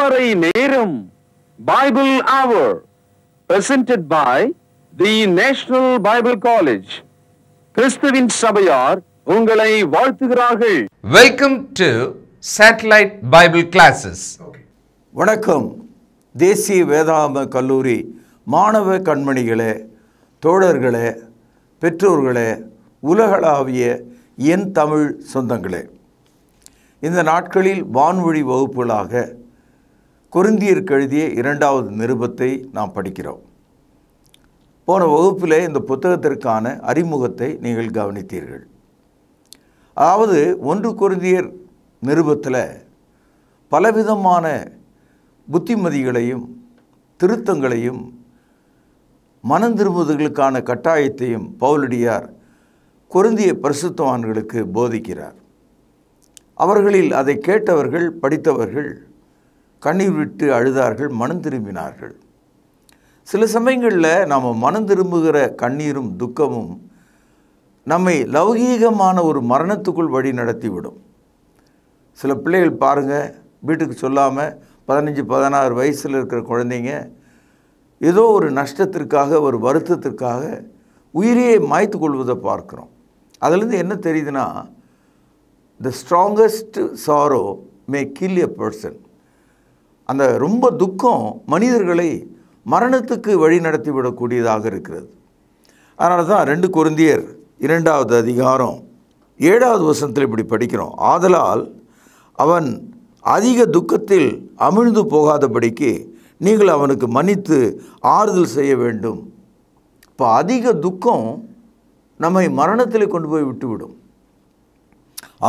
திருமறை நேரம் Bible Hour presented by the National Bible College. கிறிஸ்துவின் சபையார் உங்களை வாழ்த்துகிறார்கள். Welcome to Satellite Bible Classes. வணக்கம். தேசிய வேதாகம கல்லூரி மாணவ கண்மணிகளே, தோழர்களே, பெற்றோர்களே, உலகளாவிய என் தமிழ் சொந்தங்களே, இந்த நாட்களில் வான்வழி வகுப்புகளாக கொரிந்தியருக்கு எழுதிய 2வது நிருபத்தை நாம் படிக்கிறோம். போன வகுப்பிலே இந்த புத்தகத்திற்கான அறிமுகத்தை நீங்கள் கவனித்தீர்கள். அதாவது 1 கொரிந்தியர் நிருபத்தில் பலவிதமான புத்திமதிகளையும் திருத்தங்களையும் மனம் திரும்புதலுக்கான கட்டாயத்தையும் பவுலடியார் கொரிந்திய பரிசுத்தவான்களுக்கு போதிக்கிறார். அவர்களில் அதை கேட்டவர்கள், படித்தவர்கள் கண்ணீர் விட்டு அழுதார்கள், மனம் திரும்பினார்கள். சில சமயங்களில் நாம் மனம் திரும்புகிற கண்ணீரும் துக்கமும் நம்மை லௌகீகமான ஒரு மரணத்துக்குள் வழி நடத்திவிடும். சில பிள்ளைகள் பாருங்கள், வீட்டுக்கு சொல்லாமல் 15-16 வயசில் இருக்கிற குழந்தைங்க ஏதோ ஒரு நஷ்டத்திற்காக, ஒரு வருத்தத்திற்காக உயிரையே மாய்த்து கொள்வதை பார்க்குறோம். அதுலேருந்து என்ன தெரியுதுன்னா, the strongest sorrow may kill a person. அந்த ரொம்ப துக்கம் மனிதர்களை மரணத்துக்கு வழி நடத்திவிடக்கூடியதாக இருக்கிறது. அதனால தான் 2 கொரிந்தியர் 2வது அதிகாரம் 7வது வசனத்தில் இப்படி படிக்கிறோம். ஆதலால் அவன் அதிக துக்கத்தில் அமிழ்ந்து போகாதபடிக்கு நீங்கள் அவனுக்கு மன்னித்து ஆறுதல் செய்ய வேண்டும். இப்போ அதிக துக்கம் நம்மை மரணத்தில் கொண்டு போய் விட்டுவிடும்.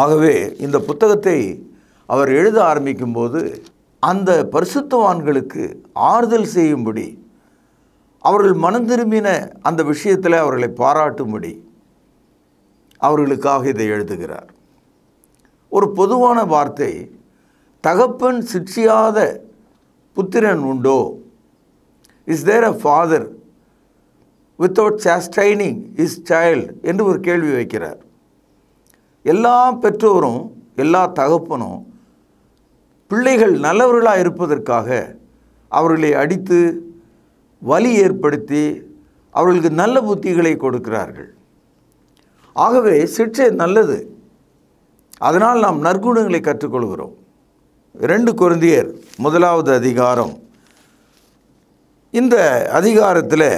ஆகவே இந்த புத்தகத்தை அவர் எழுத ஆரம்பிக்கும்போது அந்த பரிசுத்தவான்களுக்கு ஆறுதல் செய்யும்படி, அவர்கள் மனம் திரும்பின அந்த விஷயத்தில் அவர்களை பாராட்டும்படி அவர்களுக்காக இதை எழுதுகிறார். ஒரு பொதுவான வார்த்தை, தகப்பன் சிட்சியாத புத்திரன் உண்டோ? Is there a father without chastening his child என்று ஒரு கேள்வி வைக்கிறார். எல்லா பெற்றோரும், எல்லா தகப்பனும் பிள்ளைகள் நல்லவர்களாக இருப்பதற்காக அவர்களை அடித்து வலி ஏற்படுத்தி அவர்களுக்கு நல்ல புத்திகளை கொடுக்கிறார்கள். ஆகவே சிட்சை நல்லது. அதனால் நாம் நற்குணங்களை கற்றுக்கொள்கிறோம். 2 கொரிந்தியர் 1வது அதிகாரம், இந்த அதிகாரத்தில்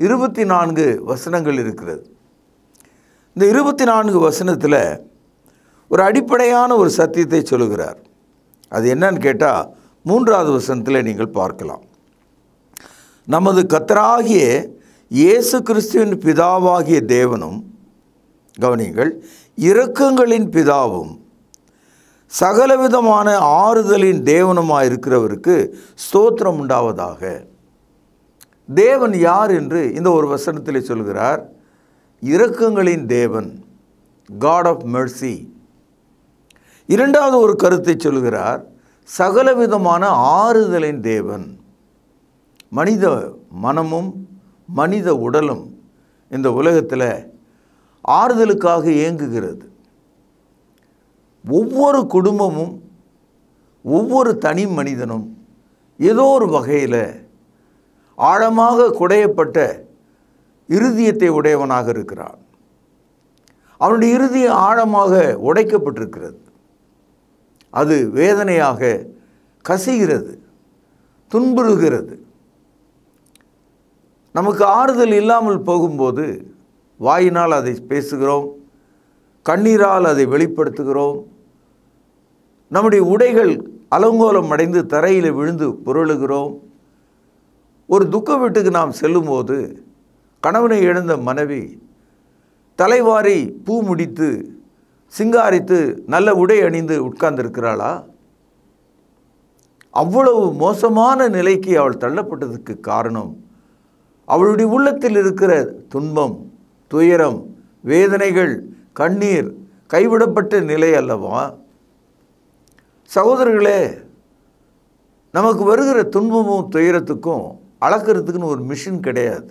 24 வசனங்கள் இருக்கிறது. இந்த 24 வசனத்தில் ஒரு அடிப்படையான ஒரு சத்தியத்தை சொல்லுகிறார். அது என்னன்னு கேட்டால் 3வது வசனத்தில் நீங்கள் பார்க்கலாம். நமது கர்த்தராகிய இயேசு கிறிஸ்துவின் பிதாவாகிய தேவனும், கவனிங்கள், இரக்கங்களின் பிதாவும் சகலவிதமான ஆறுதலின் தேவனுமாக இருக்கிறவருக்கு ஸ்தோத்திரம் உண்டாவதாக. தேவன் யார் என்று இந்த ஒரு வசனத்தில் சொல்கிறார். இரக்கங்களின் தேவன், காட் ஆஃப் மெர்சி. 2வது ஒரு கருத்தை சொல்கிறார், சகலவிதமான ஆறுதலின் தேவன். மனித மனமும் மனித உடலும் இந்த உலகத்தில் ஆறுதலுக்காக இயங்குகிறது. ஒவ்வொரு குடும்பமும், ஒவ்வொரு தனி மனிதனும் ஏதோ ஒரு வகையில் ஆழமாக குடையப்பட்ட இருதயத்தை உடையவனாக இருக்கிறான். அவனுடைய இருதயம் ஆழமாக உடைக்கப்பட்டிருக்கிறது. அது வேதனையாக கசிகிறது, துன்புறுகிறது. நமக்கு ஆறுதல் இல்லாமல் போகும்போது வாயினால் அதை பேசுகிறோம், கண்ணீரால் அதை வெளிப்படுத்துகிறோம். நம்முடைய உடைகள் அலங்கோலம் அடைந்து தரையில் விழுந்து புரளுகிறோம். ஒரு துக்க வீட்டுக்கு நாம் செல்லும்போது கணவனை இழந்த மனைவி தலைவாரி பூ முடித்து சிங்காரித்து நல்ல உடை அணிந்து உட்கார்ந்திருக்கிறாளா? அவ்வளவு மோசமான நிலைக்கு அவள் தள்ளப்பட்டதுக்கு காரணம் அவளுடைய உள்ளத்தில் இருக்கிற துன்பம், துயரம், வேதனைகள், கண்ணீர், கைவிடப்பட்ட நிலை அல்லவா? சகோதரர்களே, நமக்கு வருகிற துன்பமும் துயரத்துக்கும் அளக்கிறதுக்குன்னு ஒரு மிஷின் கிடையாது.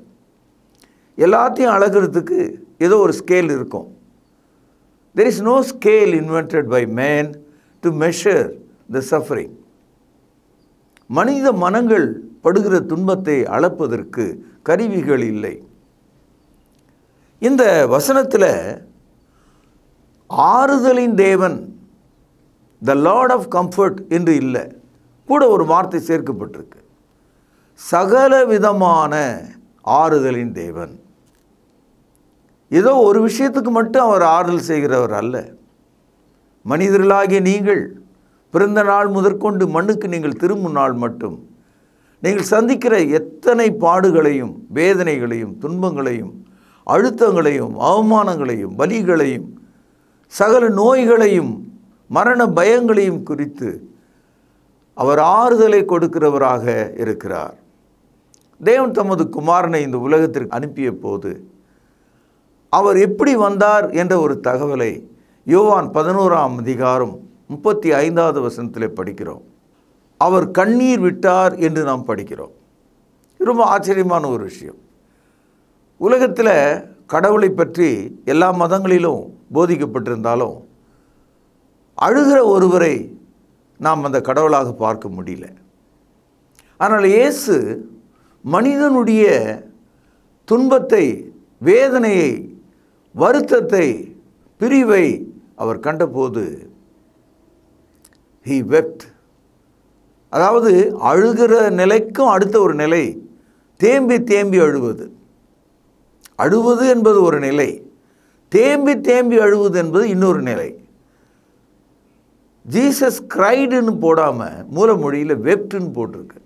எல்லாத்தையும் அளக்கிறதுக்கு ஏதோ ஒரு ஸ்கேல் இருக்கும். There is no scale invented by man to measure the suffering. மனித மனங்கள் படுகிற துன்பத்தை அளப்பதற்கு கருவிகள் இல்லை. இந்த வசனத்தில் ஆறுதலின் தேவன், த லார்ட் ஆஃப் கம்ஃபர்ட் என்று இல்லை, கூட ஒரு வார்த்தை சேர்க்கப்பட்டிருக்கு, சகல விதமான ஆறுதலின் தேவன். ஏதோ ஒரு விஷயத்துக்கு மட்டும் அவர் ஆறுதல் செய்கிறவர் அல்ல. மனிதர்களாகிய நீங்கள் பிறந்த நாள் முதற்கொண்டு மண்ணுக்கு நீங்கள் திரும்பும் நாள் மட்டும் நீங்கள் சந்திக்கிற எத்தனை பாடுகளையும் வேதனைகளையும் துன்பங்களையும் அழுத்தங்களையும் அவமானங்களையும் வலிகளையும் சகல நோய்களையும் மரண பயங்களையும் குறித்து அவர் ஆறுதலை கொடுக்கிறவராக இருக்கிறார். தேவன் தமது குமாரனை இந்த உலகத்திற்கு அனுப்பிய போது அவர் எப்படி வந்தார் என்ற ஒரு தகவலை யோவான் 11ஆம் அதிகாரம் 35வது வசனத்தில் படிக்கிறோம். அவர் கண்ணீர் விட்டார் என்று நாம் படிக்கிறோம். ரொம்ப ஆச்சரியமான ஒரு விஷயம். உலகத்தில் கடவுளை பற்றி எல்லா மதங்களிலும் போதிக்கப்பட்டிருந்தாலும் அழுகிற ஒருவரை நாம் அந்த கடவுளாக பார்க்க முடியல. ஆனால் இயேசு மனிதனுடைய துன்பத்தை, வேதனையை, வருத்தத்தை, பிரிவை அவர் கண்டபோது he wept. அதாவது அழுகிற நிலைக்கும் அடுத்த ஒரு நிலை தேம்பி தேம்பி அழுவது. அழுவது என்பது ஒரு நிலை, தேம்பி தேம்பி அழுவது என்பது இன்னொரு நிலை. ஜீசஸ் கிரைடுன்னு போடாமல் மூலமொழியில் வெப்டுன்னு போட்டிருக்கு.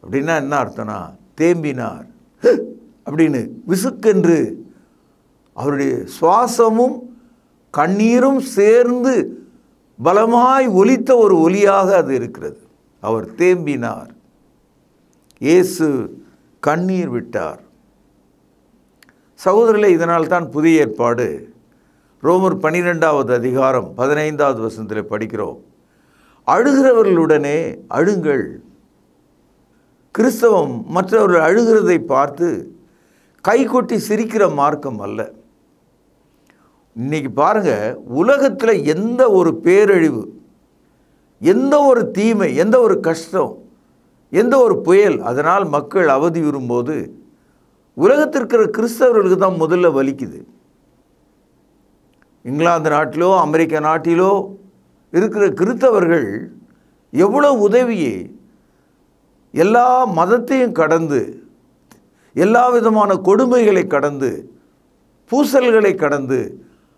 அப்படின்னா என்ன அர்த்தம்னா தேம்பினார் அப்படின்னு, விசுக்கென்று அவருடைய சுவாசமும் கண்ணீரும் சேர்ந்து பலமாய் ஒலித்த ஒரு ஒலியாக அது இருக்கிறது. அவர் தேம்பினார், இயேசு கண்ணீர் விட்டார். சகோதரர்களே, இதனால் தான் புதிய ஏற்பாடு ரோமர் 12வது அதிகாரம் 15வது வசனத்தில் படிக்கிறோம், அழுகிறவர்களுடனே அழுங்கள். கிறிஸ்தவம் மற்றவர்கள் அழுகிறதை பார்த்து கைகொட்டி சிரிக்கிற மார்க்கம் அல்ல. இன்னைக்கு பாருங்க, உலகத்தில் எந்த ஒரு பேரழிவு, எந்த ஒரு தீமை, எந்த ஒரு கஷ்டம், எந்த ஒரு புயல், அதனால் மக்கள் அவதியுறும்போது உலகத்திற்கு இருக்கிற கிறிஸ்தவர்களுக்கு தான் முதல்ல வலிக்குது. இங்கிலாந்து நாட்டிலோ அமெரிக்க நாட்டிலோ இருக்கிற கிறிஸ்தவர்கள் எவ்வளோ உதவியை எல்லா மதத்தையும் கடந்து, எல்லா விதமான கொடுமைகளை கடந்து, பூசல்களை கடந்து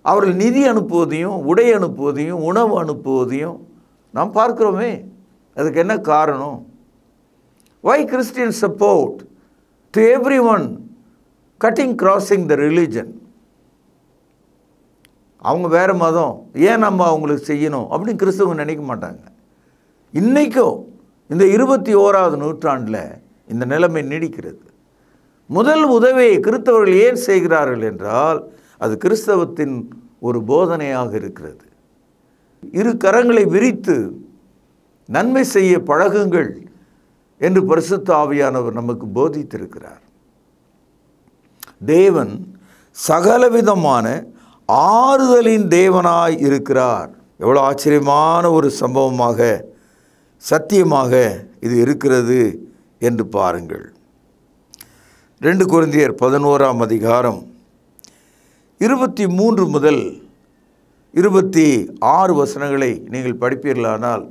அவர்கள் நிதி அனுப்புவதையும் உடை அனுப்புவதையும் உணவு அனுப்புவதையும் நாம் பார்க்கிறோமே. அதுக்கு என்ன காரணம்? Why Christians support to everyone cutting crossing the religion? அவங்க வேறு மதம், ஏன் நம்ம அவங்களுக்கு செய்யணும் அப்படின்னு கிறிஸ்தவங்க நினைக்க மாட்டாங்க. இன்றைக்கும் இந்த 21வது நூற்றாண்டில் இந்த நிலைமை நீடிக்கிறது. முதல் உதவியை கிறிஸ்தவர்கள் ஏன் செய்கிறார்கள் என்றால் அது கிறிஸ்தவத்தின் ஒரு போதனையாக இருக்கிறது. இரு கரங்களை விரித்து நன்மை செய்ய பழகுங்கள் என்று பரிசுத்த ஆவியானவர் நமக்கு போதித்திருக்கிறார். தேவன் சகலவிதமான ஆறுதலின் தேவனாய் இருக்கிறார். எவ்வளோ ஆச்சரியமான ஒரு சம்பவமாக, சத்தியமாக இது இருக்கிறது என்று பாருங்கள். 2 கொரிந்தியர் 11ஆம் அதிகாரம் 23 முதல் 26 வசனங்களை நீங்கள் படிப்பீர்களானால்,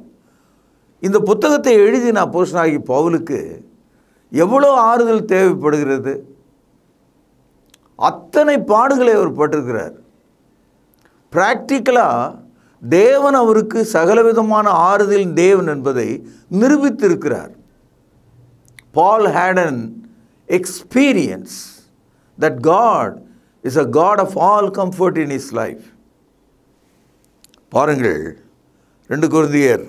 இந்த புத்தகத்தை எழுதின அப்போஸ்தலனாகிய பவுலுக்கு எவ்வளோ ஆறுதல் தேவைப்படுகிறது. அத்தனை பாடுகளை அவர் பட்டிருக்கிறார். பிராக்டிக்கலாக தேவன் அவருக்கு சகலவிதமான ஆறுதலின் தேவன் என்பதை நிரூபித்திருக்கிறார். Paul had an experience that God is a God of all comfort in his life. பாருங்கள், 2 கொரிந்தியர்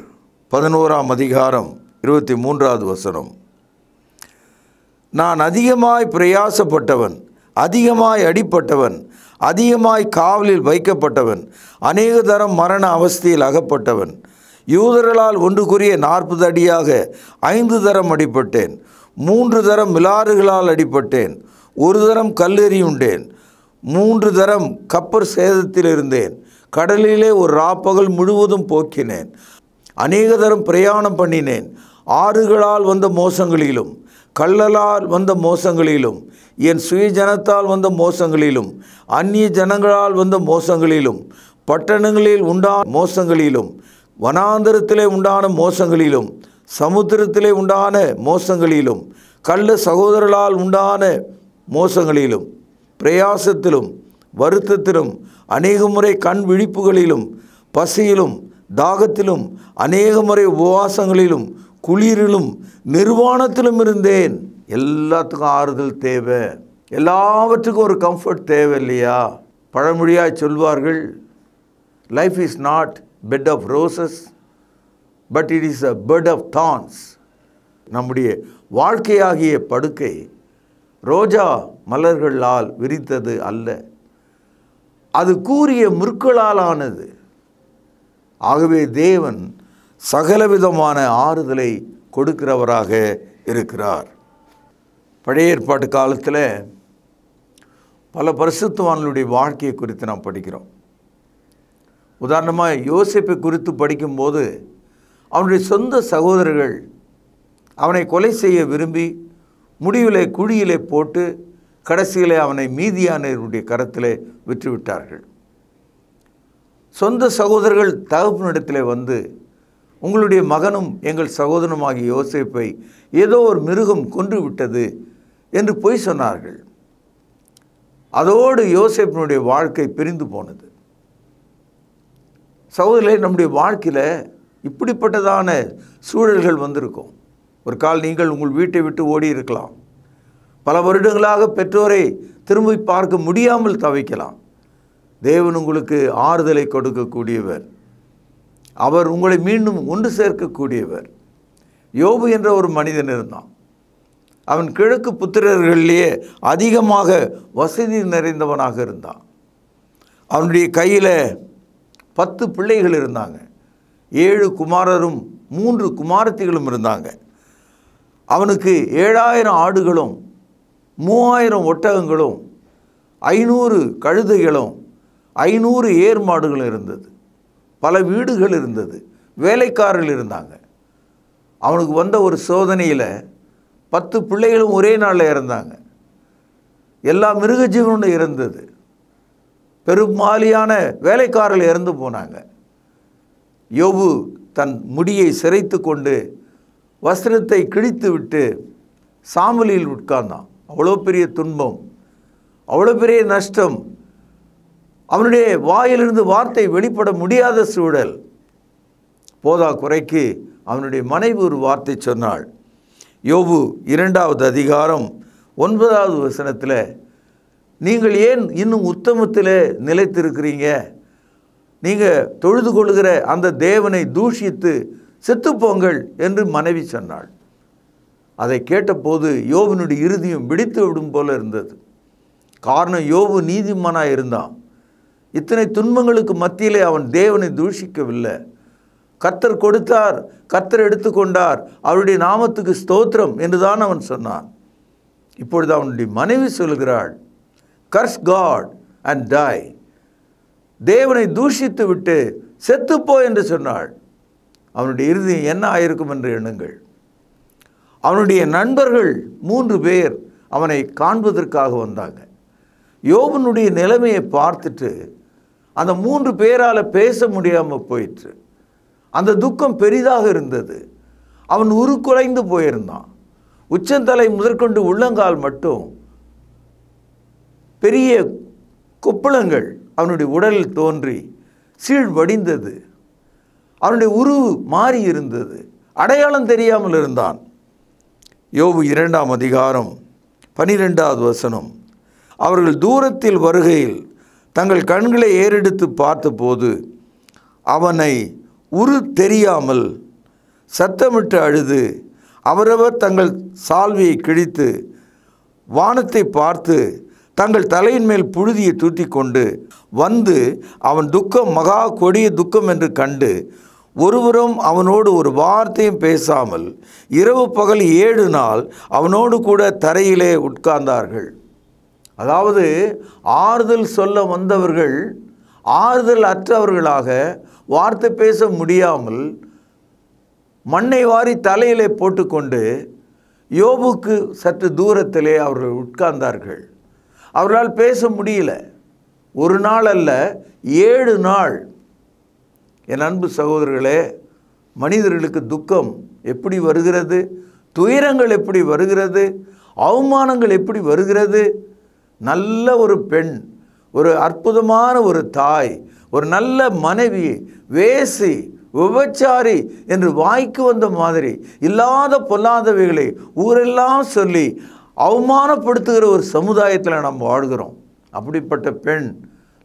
11ஆம் அதிகாரம் 23வது வசனம். நான் அதிகமாய் பிரயாசப்பட்டவன், அதிகமாய் அடிப்பட்டவன், அதிகமாய் காவலில் வைக்கப்பட்டவன், அநேக தரம் மரண அவஸ்தையில் அகப்பட்டவன், யூதர்களால் 1 கொரிய 40 அடியாக 5 தரம் அடிப்பட்டேன், 3 தரம் மிலாறுகளால் அடிப்பட்டேன், 1 தரம் கல்லெறியுண்டேன், 3 தரம் கப்பர் சேதத்தில் இருந்தேன், கடலிலே ஒரு ராப்பகல் முழுவதும் போக்கினேன், அநேக தரம் பிரயாணம் பண்ணினேன், ஆறுகளால் வந்த மோசங்களிலும், கள்ளலால் வந்த மோசங்களிலும், என் சுயஜனத்தால் வந்த மோசங்களிலும், அந்நிய ஜனங்களால் வந்த மோசங்களிலும், பட்டணங்களில் உண்டான மோசங்களிலும், வனாந்தரத்திலே உண்டான மோசங்களிலும், சமுத்திரத்திலே உண்டான மோசங்களிலும், கள்ள சகோதரர்களால் உண்டான மோசங்களிலும், பிரயாசத்திலும் வருத்தத்திலும், அநேக முறை கண் விழிப்புகளிலும், பசியிலும் தாகத்திலும், அநேக முறை உபவாசங்களிலும், குளிரிலும், நிர்வாணத்திலும் இருந்தேன். எல்லாத்துக்கும் ஆறுதல் தேவை, எல்லாவற்றுக்கும் ஒரு கம்ஃபர்ட் தேவை இல்லையா? பழமொழியாய் சொல்வார்கள், life is not bed of roses but it is a bed of thorns. நம்முடைய வாழ்க்கையாகிய படுக்கை ரோஜா மலர்களால் விரித்தது அல்ல, அது கூரிய முற்களால் ஆனது. ஆகவே தேவன் சகலவிதமான ஆறுதலை கொடுக்கிறவராக இருக்கிறார். பழைய ஏற்பாட்டு காலத்தில் பல பரிசுத்தவான்களுடைய வாழ்க்கையை குறித்து நாம் படிக்கிறோம். உதாரணமாக யோசேப்பை குறித்து படிக்கும்போது அவனுடைய சொந்த சகோதரர்கள் அவனை கொலை செய்ய விரும்பி முடிவிலே குழியிலே போட்டு கடைசியிலே அவனை மீதியானவருடைய கரத்திலே விற்றுவிட்டார்கள். சொந்த சகோதரர்கள் தகப்பனிடத்தில் வந்து, உங்களுடைய மகனும் எங்கள் சகோதரனுமாகிய யோசேப்பை ஏதோ ஒரு மிருகம் கொன்று விட்டது என்று பொய் சொன்னார்கள். அதோடு யோசேப்பினுடைய வாழ்க்கை பிரிந்து போனது. சகோதரர்களே, நம்முடைய வாழ்க்கையில் இப்படிப்பட்டதான சூழல்கள் வந்திருக்கும். ஒரு கால் நீங்கள் உங்கள் வீட்டை விட்டு ஓடி இருக்கலாம். பல வருடங்களாக பெற்றோரை திரும்பி பார்க்க முடியாமல் தவிக்கலாம். தேவன் உங்களுக்கு ஆறுதலை கொடுக்கக்கூடியவர். அவர் உங்களை மீண்டும் ஒன்று சேர்க்கக்கூடியவர். யோபு என்ற ஒரு மனிதன் இருந்தான். அவன் கிழக்கு புத்திரர்களிலேயே அதிகமாக வசதி நிறைந்தவனாக இருந்தான். அவனுடைய கையில் 10 பிள்ளைகள் இருந்தாங்க. 7 குமாரரும் 3 குமாரத்திகளும் இருந்தாங்க. அவனுக்கு 7000 ஆடுகளும் 3000 ஒட்டகங்களும் 500 கழுதைகளும் 500 ஏர் மாடுகளும் இருந்தது. பல வீடுகள் இருந்தது. வேலைக்காரர்கள் இருந்தாங்க. அவனுக்கு வந்த ஒரு சோதனையில் 10 பிள்ளைகளும் ஒரே நாளில் இறந்தாங்க. எல்லா மிருக ஜீவனும் இறந்தது. பெரும்பாலியான வேலைக்காரர்கள் இறந்து போனாங்க. யோபு தன் முடியை சிரைத்து கொண்டு வஸ்திரத்தை கிழித்து விட்டு சாம்பலில் உட்கார்ந்தான். அவ்வளோ பெரிய துன்பம், அவ்வளோ பெரிய நஷ்டம். அவனுடைய வாயிலிருந்து வார்த்தை வெளிப்பட முடியாத சூழல். போதா குறைக்கு அவனுடைய மனைவி ஒரு வார்த்தை சொன்னாள். யோபு 2வது அதிகாரம் 9வது வசனத்தில், நீங்கள் ஏன் இன்னும் உத்தமத்தில் நிலைத்திருக்கிறீங்க? நீங்கள் தொழுது கொள்கிற அந்த தேவனை தூஷித்து செத்துப்போங்கள் என்று மனைவி சொன்னாள். அதை கேட்டபோது யோபுனுடைய இருதயம் வெடித்து விடும் போல இருந்தது. காரணம், யோபு நீதிமானாக இருந்தான். இத்தனை துன்பங்களுக்கு மத்தியிலே அவன் தேவனை தூஷிக்கவில்லை. கர்த்தர் கொடுத்தார், கர்த்தர் எடுத்துக்கொண்டார், அவருடைய நாமத்துக்கு ஸ்தோத்திரம் என்றுதான் அவன் சொன்னான். இப்பொழுது அவனுடைய மனைவி சொல்கிறாள், கர்ஸ் காட் அண்ட் டை. தேவனை தூஷித்து விட்டு செத்துப்போ என்று சொன்னாள். அவனுடைய இருதயம் என்ன ஆயிருக்கும் என்று எண்ணுங்கள். அவனுடைய நண்பர்கள் 3 பேர் அவனை காண்பதற்காக வந்தாங்க. யோபனுடைய நிலைமையை பார்த்துட்டு அந்த 3 பேரால் பேச முடியாமல் போயிற்று. அந்த துக்கம் பெரிதாக இருந்தது. அவன் உருக்குலைந்து போயிருந்தான். உச்சந்தலை முதற்கொண்டு உள்ளங்கால் மட்டும் பெரிய கொப்பளங்கள் அவனுடைய உடலில் தோன்றி சீழ் வடிந்தது. அவனுடைய உருவு மாறி இருந்தது. அடையாளம் தெரியாமல் இருந்தான். யோபு 2ஆம் அதிகாரம் 12வது வசனம், அவர்கள் தூரத்தில் வருகையில் தங்கள் கண்களை ஏறெடுத்து பார்த்தபோது அவனை உரு தெரியாமல் சத்தமிட்டு அழுது அவரவர் தங்கள் சால்வையை கிழித்து வானத்தை பார்த்து தங்கள் தலையின் மேல் புழுதியை தூற்றி கொண்டு வந்து அவன் துக்கம் மகா கொடிய துக்கம் என்று கண்டு ஒருவரும் அவனோடு ஒரு வார்த்தையும் பேசாமல் இரவு பகல் 7 நாள் அவனோடு கூட தரையிலே உட்கார்ந்தார்கள். அதாவது ஆறுதல் சொல்ல வந்தவர்கள் ஆறுதல் அற்றவர்களாக வார்த்தை பேச முடியாமல் மண்ணை வாரி தலையிலே போட்டுக்கொண்டு யோபுக்கு சற்று தூரத்திலே அவர்கள் உட்கார்ந்தார்கள். அவர்களால் பேச முடியல. ஒரு நாள் அல்ல, 7 நாள். என் அன்பு சகோதரர்களே, மனிதர்களுக்கு துக்கம் எப்படி வருகிறது, துயரங்கள் எப்படி வருகிறது, அவமானங்கள் எப்படி வருகிறது. நல்ல ஒரு பெண், ஒரு அற்புதமான ஒரு தாய், ஒரு நல்ல மனைவி, வேசி, விபச்சாரி என்று வாய்க்கு வந்த மாதிரி இல்லாத பொல்லாதவைகளை ஊரெல்லாம் சொல்லி அவமானப்படுத்துகிற ஒரு சமுதாயத்தில் நாம் வாழ்கிறோம். அப்படிப்பட்ட பெண்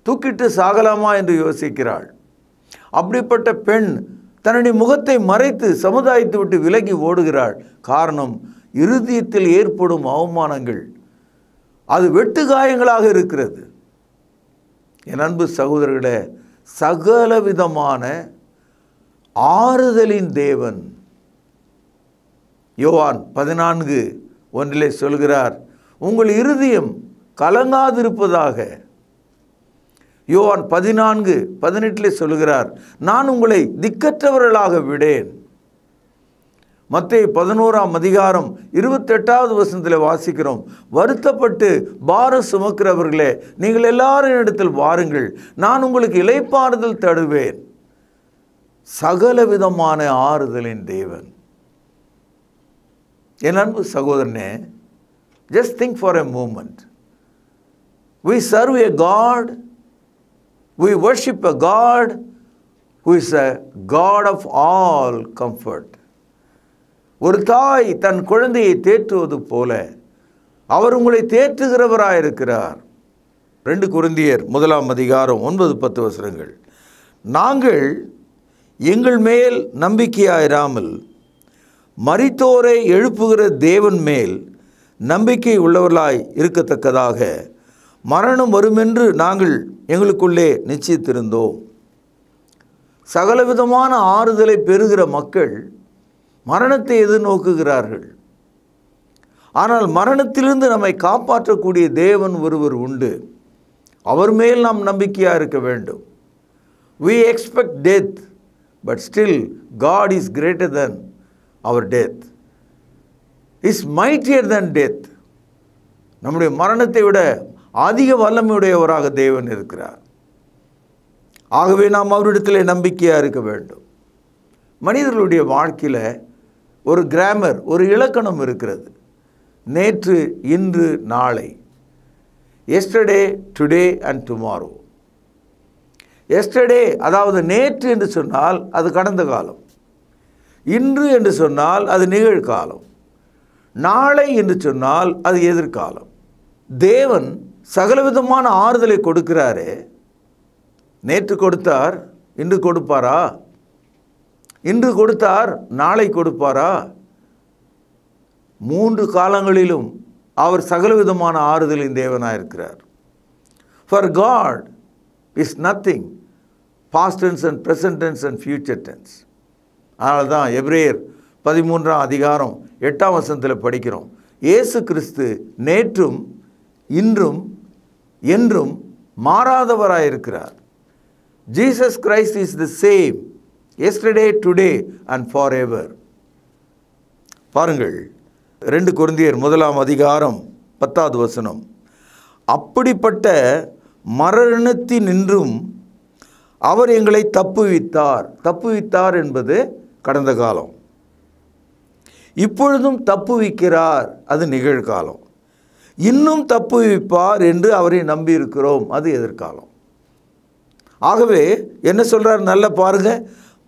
தூக்கிட்டு சாகலாமா என்று யோசிக்கிறாள். அப்படிப்பட்ட பெண் தன்னுடைய முகத்தை மறைத்து சமுதாயத்தை விட்டு விலகி ஓடுகிறாள். காரணம், இருதயத்தில் ஏற்படும் அவமானங்கள் அது வெட்டு காயங்களாக இருக்கிறது. என் அன்பு சகோதரர்களே, சகல விதமான ஆறுதலின் தேவன் யோவான் 14:1 சொல்கிறார், உங்கள் இருதயம் கலங்காதிருப்பதாக. யோவான் 14:18 சொல்கிறார், நான் உங்களை திக்கற்றவர்களாக விடேன். மத்தேயு 11:28 வாசிக்கிறோம், வருத்தப்பட்டு பாரம் சுமக்கிறவர்களே, நீங்கள் எல்லாரும் இடத்தில் வாருங்கள், நான் உங்களுக்கு இளைப்பாறுதல் தருவேன். சகல விதமான ஆறுதலின் தேவன். என் அன்பு சகோதரனே, just think for a moment. We serve a God, we worship a God who is a God of all comfort. ஒரு தாய் தன் குழந்தையை தேற்றுவது போல அவர் உங்களை தேற்றுகிறவராயிருக்கிறார். 2 கொரிந்தியர் 1:9-10 நாங்கள் எங்கள் மேல் நம்பிக்கையாயிராமல் மரித்தோரை எழுப்புகிற தேவன் மேல் நம்பிக்கை உள்ளவர்களாய் இருக்கத்தக்கதாக மரணம் வருமென்று நாங்கள் எங்களுக்குள்ளே நிச்சயித்திருந்தோம். சகலவிதமான ஆறுதலை பெறுகிற மக்கள் மரணத்தை எதிர்நோக்குகிறார்கள். ஆனால் மரணத்திலிருந்து நம்மை காப்பாற்றக்கூடிய தேவன் ஒருவர் உண்டு. அவர் மேல் நாம் நம்பிக்கையாக இருக்க வேண்டும். We expect death, but still God is greater than our death. He is mightier than death. நம்முடைய மரணத்தை விட அதிக வல்லமையுடையவராக தேவன் இருக்கிறார். ஆகவே நாம் அவரிடத்திலே நம்பிக்கையாக இருக்க வேண்டும். மனிதர்களுடைய வாழ்க்கையில் ஒரு கிராமர், ஒரு இலக்கணம் இருக்கிறது. நேற்று, இன்று, நாளை. Yesterday, today and tomorrow. Yesterday அதாவது நேற்று என்று சொன்னால் அது கடந்த காலம். இன்று என்று சொன்னால் அது நிகழ்காலம். நாளை என்று சொன்னால் அது எதிர்காலம். தேவன் சகலவிதமான ஆறுதலை கொடுக்கிறாரே. நேற்று கொடுத்தார், இன்று கொடுப்பாரா? இன்று கொடுத்தார், நாளை கொடுப்பாரா? 3 காலங்களிலும் அவர் சகலவிதமான ஆறுதலின் தேவனாக இருக்கிறார். For God is nothing past tense and present tense and future tense. அதனால தான் எபிரேயர் 13:8 படிக்கிறோம், இயேசு கிறிஸ்து நேற்றும் இன்றும் என்றும் மாறாதவராயிருக்கிறார். Jesus Christ is the same yesterday, today and forever. பாருங்கள், 2 கொரிந்தியர் 1:10 அப்படிப்பட்ட மரணத்தினின்றும் அவர் எங்களை தப்புவித்தார். தப்புவித்தார் என்பது கடந்த காலம். இப்பொழுதும் தப்புவிக்கிறார், அது நிகழ்காலம். இன்னும் தப்புவிப்பார் என்று அவரை நம்பியிருக்கிறோம், அது எதிர்காலம். ஆகவே என்ன சொல்றார்? நல்ல பாருங்க,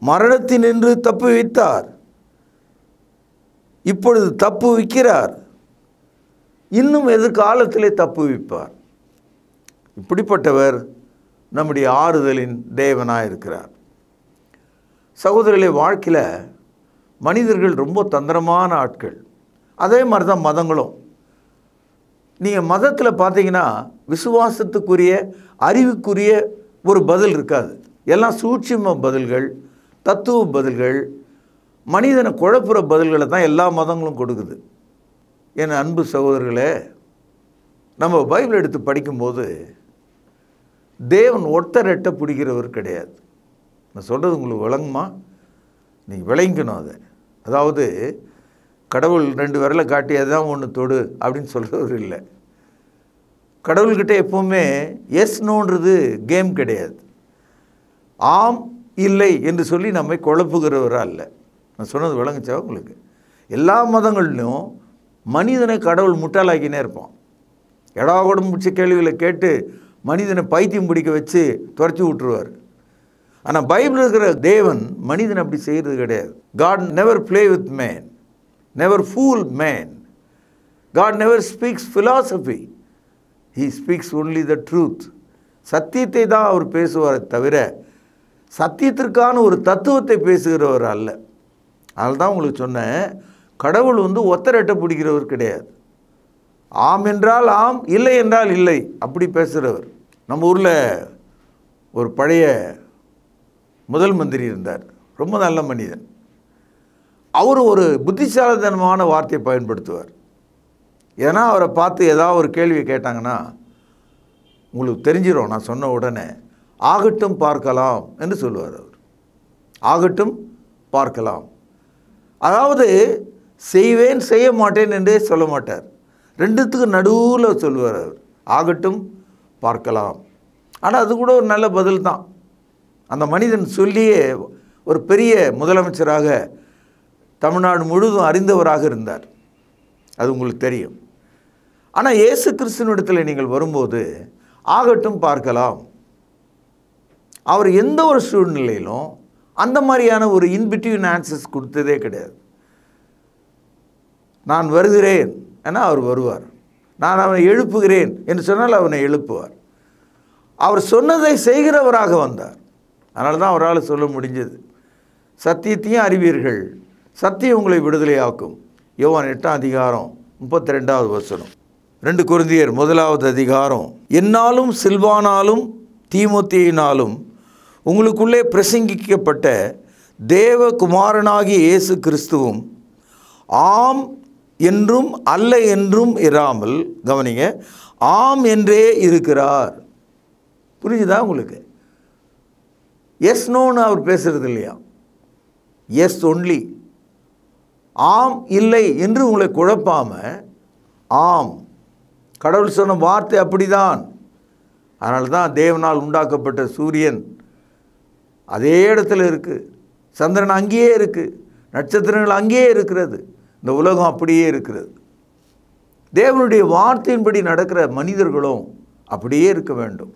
மரணத்தினின்று தப்புவித்தார், இப்பொழுது தப்புவிக்கிறார், இன்னும் எதிர்காலத்திலே தப்புவிப்பார். இப்படிப்பட்டவர் நம்முடைய ஆறுதலின் தேவனாக இருக்கிறார். சகோதரர்களே, வாழ்க்கையில் மனிதர்கள் ரொம்ப தந்திரமான ஆட்கள். அதே மாதிரி தான் மதங்களும். நீங்கள் மதத்தில் பார்த்தீங்கன்னா விசுவாசத்துக்குரிய, அறிவுக்குரிய ஒரு பதில் இருக்காது. எல்லாம் சூட்சும பதில்கள், தத்துவ பதில்கள், மனிதனை குழப்புற பதில்களை தான் எல்லா மதங்களும் கொடுக்குது. என் அன்பு சகோதரர்களே, நம்ம பைபிள் எடுத்து படிக்கும்போது தேவன் ஒருத்தர் பிடிக்கிறவர் கிடையாது. நான் சொல்கிறது உங்களுக்கு விளங்குமா? நீங்கள் விளங்கணும். அதை அதாவது கடவுள் 2 விரலை காட்டி அதுதான் ஒன்று தொடு அப்படின்னு சொல்கிறவர் இல்லை. கடவுள்கிட்ட எப்போவுமே எஸ் நோன்றது கேம் கிடையாது. ஆம் இல்லை என்று சொல்லி நம்மை குழப்புகிறவரா இல்லை. நான் சொன்னது விளங்குச்சா உங்களுக்கு? எல்லா மதங்கள்லையும் மனிதனை கடவுள் முட்டாளாக்கினே இருப்பான். எடாகூடம் பிடிச்ச கேள்விகளை கேட்டு மனிதனை பைத்தியம் பிடிக்க வச்சு துரத்தி விட்டுருவார். ஆனால் பைபிள் இருக்கிற தேவன் மனிதன் அப்படி செய்கிறது கிடையாது. God never play with man, never fool man. God never speaks philosophy. He speaks only the truth. சத்தியத்தை தான் அவர் பேசுவார் தவிர சத்தியத்திற்கான ஒரு தத்துவத்தை பேசுகிறவர் அல்ல. அதனால தான் உங்களுக்கு சொன்னேன், கடவுள் ஒத்தரட்டை பிடிக்கிறவர் கிடையாது. ஆம் என்றால் ஆம், இல்லை என்றால் இல்லை, அப்படி பேசுகிறவர். நம்ம ஊரில் ஒரு பழைய முதல் மந்திரி இருந்தார், ரொம்ப நல்ல மனிதன். அவர் ஒரு புத்திசாலித்தனமான வார்த்தையை பயன்படுத்துவார். ஏன்னா அவரை பார்த்து ஏதாவது ஒரு கேள்வியை கேட்டாங்கன்னா உங்களுக்கு தெரிஞ்சிடும். நான் சொன்ன உடனே ஆகட்டும் பார்க்கலாம் என்று சொல்லுவார். அவர் ஆகட்டும் பார்க்கலாம், அதாவது செய்வேன் செய்ய மாட்டேன் என்றே சொல்ல மாட்டார், ரெண்டுத்துக்கு நடுவில் சொல்லுவார் அவர். ஆகட்டும் பார்க்கலாம். ஆனால் அது கூட ஒரு நல்ல பதில் தான். அந்த மனிதன் சொல்லியே ஒரு பெரிய முதலமைச்சராக தமிழ்நாடு முழுவதும் அறிந்தவராக இருந்தார். அது உங்களுக்கு தெரியும். ஆனால் இயேசு கிறிஸ்துவினிடத்தில் நீங்கள் வரும்போது ஆகட்டும் பார்க்கலாம், அவர் எந்த ஒரு சூழ்நிலையிலும் அந்த மாதிரியான ஒரு இன்பிட்வீன் ஆன்சர்ஸ் கொடுத்ததே கிடையாது. நான் வருகிறேன் என அவர் வருவார், நான் அவனை எழுப்புகிறேன் என்று சொன்னால் அவனை எழுப்புவார். அவர் சொன்னதை செய்கிறவராக வந்தார். அதனால தான் அவரால் சொல்ல முடிஞ்சது, சத்தியத்தையும் அறிவீர்கள், சத்தியம் உங்களை விடுதலையாக்கும். யோவான் 8:32. 2 கொரிந்தியர் 1 என்னாலும் சில்வானாலும் தீமோத்தேயினாலும் உங்களுக்குள்ளே பிரசங்கிக்கப்பட்ட தேவகுமாரனாகிய இயேசு கிறிஸ்துவும் ஆம் என்றும் அல்ல என்றும் இராமல், கவனிங்க, ஆம் என்றே இருக்கிறார். புரிஞ்சுதா உங்களுக்கு? எஸ் நோன்னு அவர் பேசுறது இல்லையா, எஸ் ஒன்லி. ஆம் இல்லை என்று உங்களை குழப்பாம, ஆம், கடவுள் சொன்ன வார்த்தை அப்படிதான். அதனால தான் தேவனால் உண்டாக்கப்பட்ட சூரியன் அதே இடத்துல இருக்குது, சந்திரன் அங்கேயே இருக்குது, நட்சத்திரங்கள் அங்கேயே இருக்கிறது, இந்த உலகம் அப்படியே இருக்கிறது. தேவனுடைய வார்த்தையின்படி நடக்கிற மனிதர்களும் அப்படியே இருக்க வேண்டும்.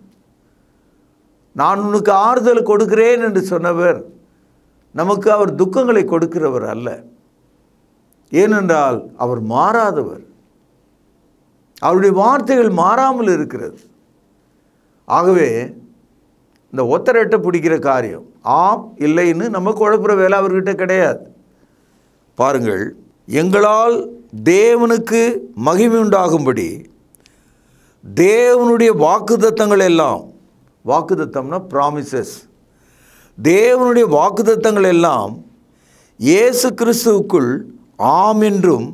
நான் உனக்கு ஆறுதல் கொடுக்கிறேன் என்று சொன்னவர் நமக்கு அவர் துக்கங்களை கொடுக்கிறவர் அல்ல. ஏனென்றால் அவர் மாறாதவர், அவருடைய வார்த்தைகள் மாறாமல் இருக்கிறது. ஆகவே இந்த ஒத்தரட்டை பிடிக்கிற காரியம், ஆம் இல்லைன்னு நம்ம குழப்புற வேலை அவர்கிட்ட கிடையாது. பாருங்கள், எங்களால் தேவனுக்கு மகிமை உண்டாகும்படி தேவனுடைய வாக்குத்தத்தங்கள் எல்லாம், வாக்குத்தத்தம்னா ப்ராமிசஸ், தேவனுடைய வாக்குத்தத்தங்கள் எல்லாம் இயேசு கிறிஸ்துவுக்குள் ஆம் என்றும்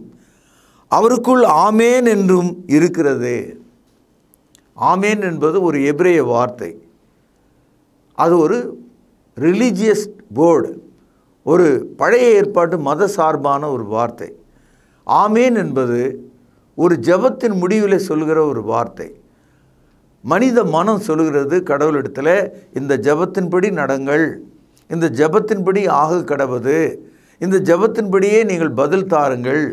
அவருக்குள் ஆமேன் என்றும் இருக்கிறது. ஆமேன் என்பது ஒரு எபிரேய வார்த்தை, அது ஒரு ரிலீஜியஸ் வேர்டு, ஒரு பழைய ஏற்பாட்டு மத சார்பான ஒரு வார்த்தை. ஆமேன் என்பது ஒரு ஜெபத்தின் முடிவில் சொல்கிற ஒரு வார்த்தை. மனித மனம் சொல்கிறது கடவுளிடத்தில், இந்த ஜெபத்தின்படி நடங்கள், இந்த ஜெபத்தின்படி ஆக கடவுது, இந்த ஜெபத்தின்படியே நீங்கள் பதில் தாருங்கள்.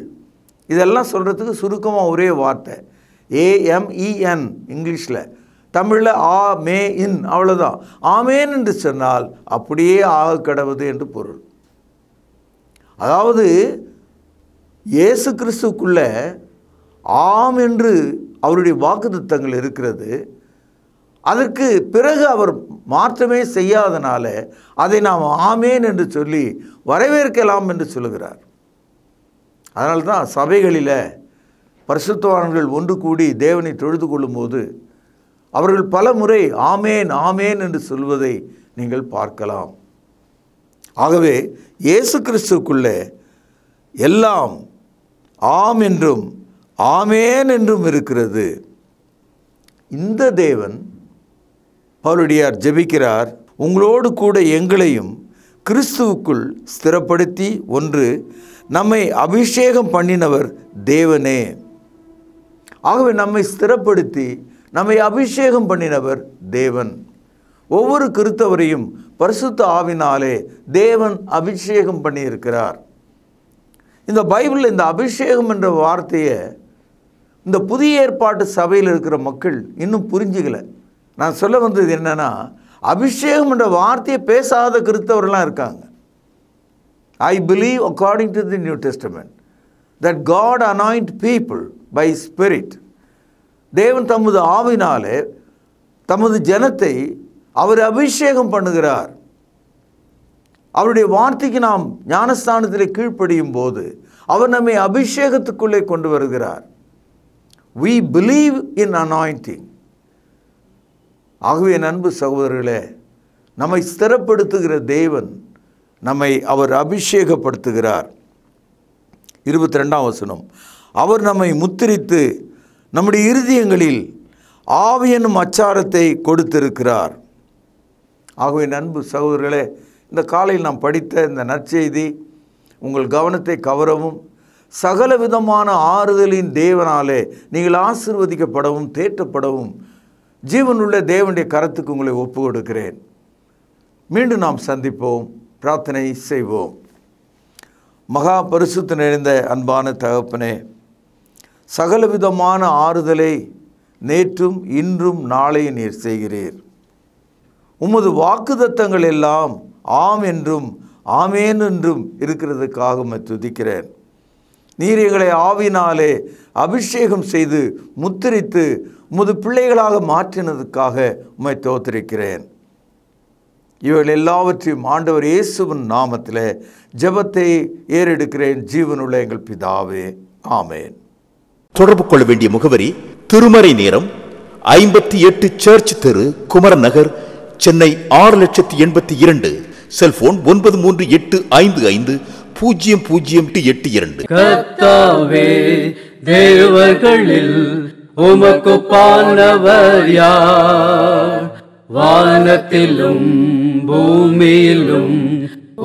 இதெல்லாம் சொல்கிறதுக்கு சுருக்கமாக ஒரே வார்த்தை AMEN இங்கிலீஷில், தமிழில் ஆ மே இன், அவ்வளோதான். ஆமேன் என்று சொன்னால் அப்படியே ஆக கடவுது என்று பொருள். அதாவது இயேசு கிறிஸ்துக்குள்ள ஆம் என்று அவருடைய வாக்குத்தத்தங்கள் இருக்கிறது. அதற்கு பிறகு அவர் மாற்றமே செய்யாதனால அதை நாம் ஆமேன் என்று சொல்லி வரவேற்கலாம் என்று சொல்லுகிறார். அதனால்தான் சபைகளில் பரிசுத்தவான்கள் ஒன்று கூடி தேவனை தொழுது கொள்ளும்போது அவர்கள் பல முறை ஆமேன் ஆமேன் என்று சொல்வதை நீங்கள் பார்க்கலாம். ஆகவே இயேசு கிறிஸ்துவுக்குள்ளே எல்லாம் ஆம் என்றும் ஆமேன் என்றும் இருக்கிறது. இந்த தேவன், பவுலடியார் ஜெபிக்கிறார், உங்களோடு கூட எங்களையும் கிறிஸ்துவுக்குள் ஸ்திரப்படுத்தி, 1 நம்மை அபிஷேகம் பண்ணினவர் தேவனே. ஆகவே நம்மை ஸ்திரப்படுத்தி நம்மை அபிஷேகம் பண்ணினவர் தேவன். ஒவ்வொரு கிறிஸ்தவரையும் பரிசுத்த ஆவினாலே தேவன் அபிஷேகம் பண்ணியிருக்கிறார். இந்த பைபிளில் இந்த அபிஷேகம் என்ற வார்த்தையை இந்த புதிய ஏற்பாட்டு சபையில் இருக்கிற மக்கள் இன்னும் புரிஞ்சுக்கல. நான் சொல்ல வந்தது என்னன்னா, அபிஷேகம் என்ற வார்த்தையை பேசாத கிறிஸ்தவர்கள்லாம் இருக்காங்க. I believe according to the New Testament that God anoint people by Spirit. தேவன் தமது ஆவினாலே தமது ஜனத்தை அவர் அபிஷேகம் பண்ணுகிறார். அவருடைய வார்த்தைக்கு நாம் ஞானஸ்தானத்தில் கீழ்ப்படியும் போது அவர் நம்மை அபிஷேகத்துக்குள்ளே கொண்டு வருகிறார். We believe in anointing. ஆகவே என் அன்பு சகோதரர்களே, நம்மை ஸ்திரப்படுத்துகிற தேவன் நம்மை அவர் அபிஷேகப்படுத்துகிறார். 22ஆம் வசனம், அவர் நம்மை முத்திரித்து நம்முடைய இருதயங்களில் ஆவியனும் அச்சாரத்தை கொடுத்திருக்கிறார். ஆகவே அன்பு சகோதரர்களே, இந்த காலையில் நாம் படித்த இந்த நற்செய்தி உங்கள் கவனத்தை கவரவும், சகல விதமான ஆறுதலின் தேவனாலே நீங்கள் ஆசீர்வதிக்கப்படவும் தேற்றப்படவும் ஜீவனுள்ள தேவனுடைய கரத்துக்கு உங்களை ஒப்பு கொடுக்கிறேன். மீண்டும் நாம் சந்திப்போம், பிரார்த்தனை செய்வோம். மகா பரிசுத்த நிறைந்த அன்பான தகப்பனே, சகலவிதமான ஆறுதலை நேற்றும் இன்றும் நாளையும் நீர் செய்கிறீர். உமது வாக்குத்தத்தங்கள் எல்லாம் ஆம் என்றும் ஆமேன் என்றும் இருக்கிறதுக்காக உம்மை துதிக்கிறேன். நீர் எங்களை ஆவினாலே அபிஷேகம் செய்து முத்திரித்து உமது பிள்ளைகளாக மாற்றினதுக்காக உம்மை தோத்திருக்கிறேன். இவர்கள் எல்லாவற்றையும் ஆண்டவர் இயேசுவின் நாமத்தில் ஜெபத்தை ஏறெடுக்கிறேன், ஜீவனுள்ள எங்கள் பிதாவே, ஆமேன். தொடர்பு கொள்ள வேண்டிய முகவரி: திருமறை நேரம், 58 சர்ச் தெரு, குமரன் நகர், சென்னை 6,82,000. செல்போன் 9385500882. கர்த்தாவே, தேவர்களில் உமக்குப்பானவர் யார்? வானத்திலும் பூமியிலும்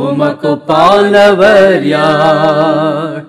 உமக்குப்பானவர் யார்?